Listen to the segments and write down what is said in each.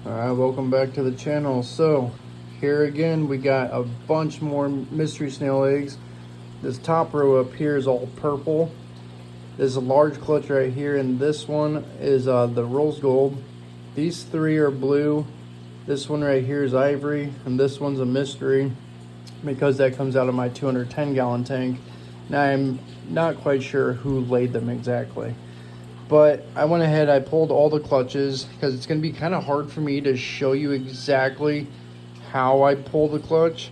Welcome back to the channel. So here again we got a bunch more mystery snail eggs. This top row up here is all purple. There's a large clutch right here, and this one is the rose gold. These three are blue. This one right here is ivory, and this one's a mystery because that comes out of my 210-gallon tank. Now I'm not quite sure who laid them exactly, but I went ahead, I pulled all the clutches because it's going to be kind of hard for me to show you exactly how I pull the clutch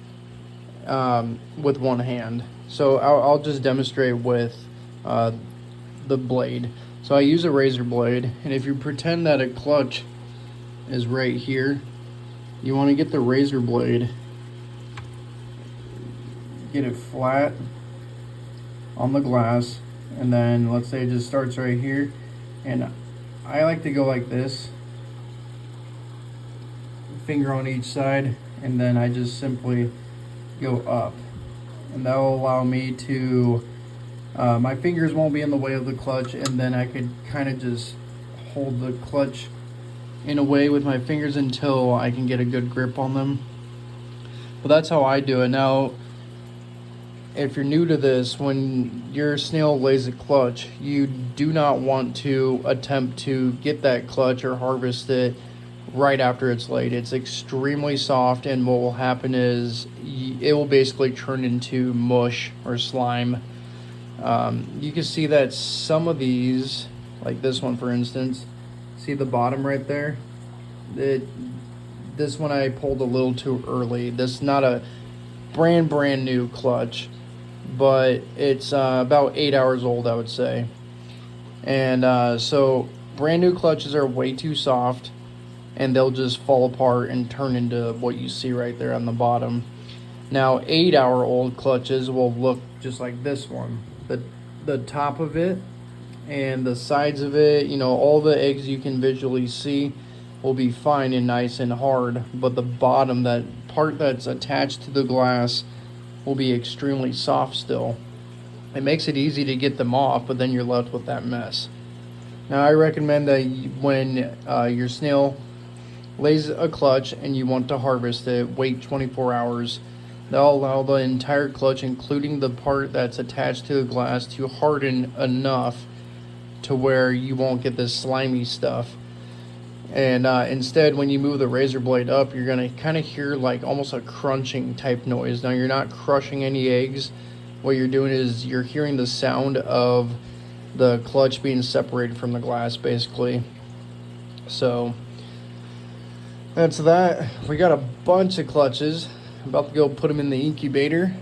with one hand. So I'll just demonstrate with the blade. So I use a razor blade, and if you pretend that a clutch is right here, you want to get the razor blade, get it flat on the glass, and then let's say it just starts right here, and I like to go like this, finger on each side, and then I just simply go up, and that will allow me to my fingers won't be in the way of the clutch, and then I could kind of just hold the clutch in a way with my fingers until I can get a good grip on them. But that's how I do it. Now, if you're new to this, when your snail lays a clutch, you do not want to attempt to get that clutch or harvest it right after it's laid. It's extremely soft, and what will happen is it will basically turn into mush or slime. You can see that some of these, like this one for instance, see the bottom right there? This one I pulled a little too early. This is not a brand new clutch, but it's about 8 hours old, I would say. And so brand new clutches are way too soft, and they'll just fall apart and turn into what you see right there on the bottom. Now 8-hour-old clutches will look just like this one. The top of it and the sides of it, you know, all the eggs you can visually see will be fine and nice and hard, but the bottom, that part that's attached to the glass, will be extremely soft still. It makes it easy to get them off, but then you're left with that mess. Now I recommend that when your snail lays a clutch and you want to harvest it, wait 24 hours. That'll allow the entire clutch, including the part that's attached to the glass, to harden enough to where you won't get this slimy stuff. And instead, when you move the razor blade up, you're going to kind of hear like almost a crunching type noise. Now, you're not crushing any eggs. What you're doing is you're hearing the sound of the clutch being separated from the glass, basically. So that's that. We got a bunch of clutches. I'm about to go put them in the incubator.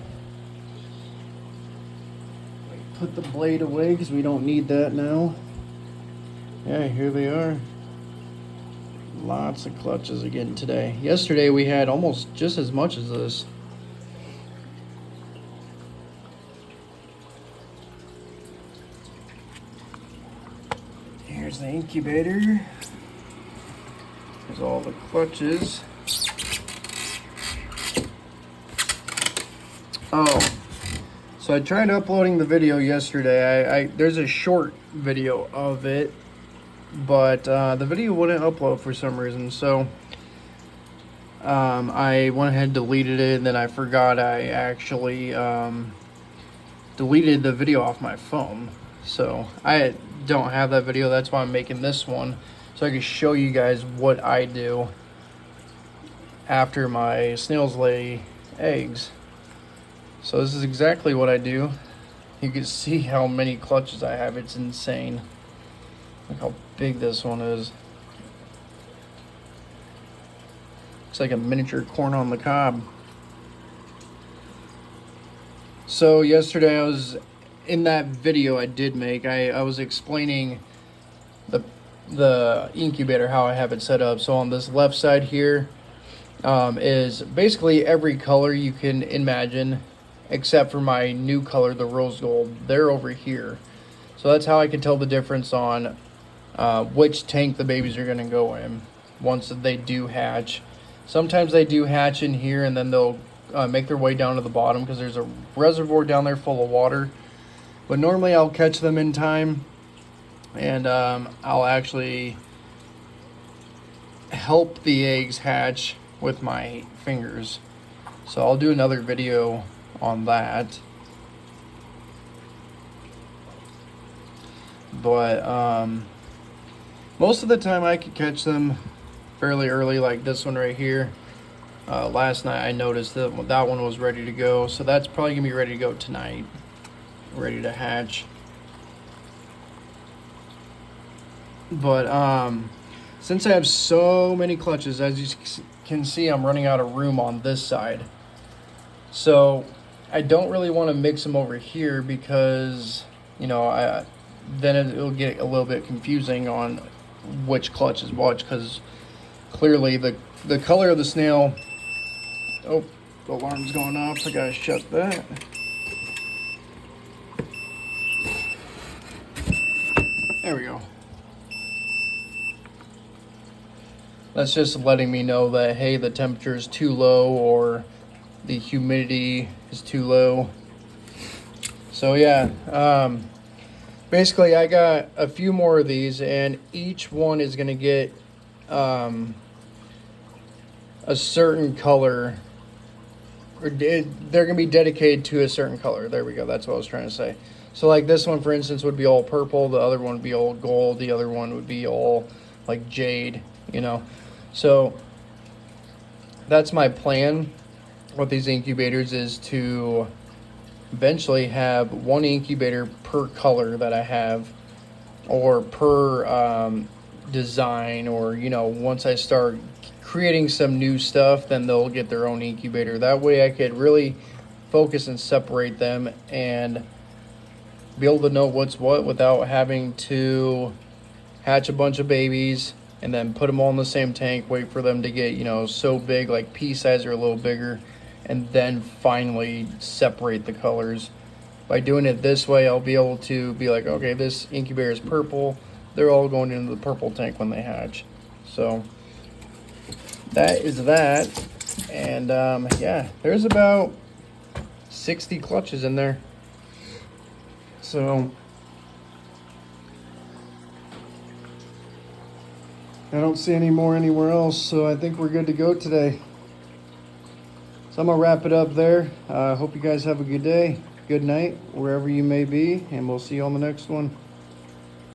Put the blade away because we don't need that now. Yeah, here they are. Lots of clutches again today. Yesterday we had almost just as much as this. Here's the incubator. There's all the clutches. Oh, so I tried uploading the video yesterday. There's a short video of it, but the video wouldn't upload for some reason. So I went ahead and deleted it, and then I forgot I actually deleted the video off my phone. So I don't have that video. That's why I'm making this one, so I can show you guys what I do after my snails lay eggs. So this is exactly what I do. You can see how many clutches I have. It's insane. Look how big this one is. It's like a miniature corn on the cob. So yesterday I was in that video I did make. I was explaining the incubator, how I have it set up. So on this left side here is basically every color you can imagine, except for my new color, the rose gold. They're over here. So that's how I can tell the difference on which tank the babies are going to go in once they do hatch. Sometimes they do hatch in here, and then they'll make their way down to the bottom because there's a reservoir down there full of water. But normally I'll catch them in time, and I'll actually help the eggs hatch with my fingers. So I'll do another video on that. But most of the time I could catch them fairly early, like this one right here. Last night I noticed that that one was ready to go, so that's probably gonna be ready to go tonight, ready to hatch. But since I have so many clutches, as you can see, I'm running out of room on this side. So I don't really want to mix them over here because, you know, then it'll get a little bit confusing on which clutch is which, because clearly the color of the snail. Oh, the alarm's going off. I gotta shut that. There we go. That's just letting me know that, hey, the temperature is too low or the humidity is too low. So yeah, basically I got a few more of these, and each one is gonna get a certain color, or they're gonna be dedicated to a certain color. There we go, that's what I was trying to say. So like this one, for instance, would be all purple, the other one would be all gold, the other one would be all like jade, you know. So that's my plan with these incubators, is to eventually have one incubator per color that I have, or per design, or, you know, once I start creating some new stuff, then they'll get their own incubator. That way I could really focus and separate them and be able to know what's what without having to hatch a bunch of babies and then put them all in the same tank, wait for them to get, you know, so big, like pea size or a little bigger, and then finally separate the colors. By doing it this way, I'll be able to be like, okay, this incubator is purple, they're all going into the purple tank when they hatch. So that is that. And yeah, there's about 60 clutches in there. So I don't see any more anywhere else, so I think we're good to go today. So I'm gonna wrap it up there. Hope you guys have a good day, good night, wherever you may be, and we'll see you on the next one.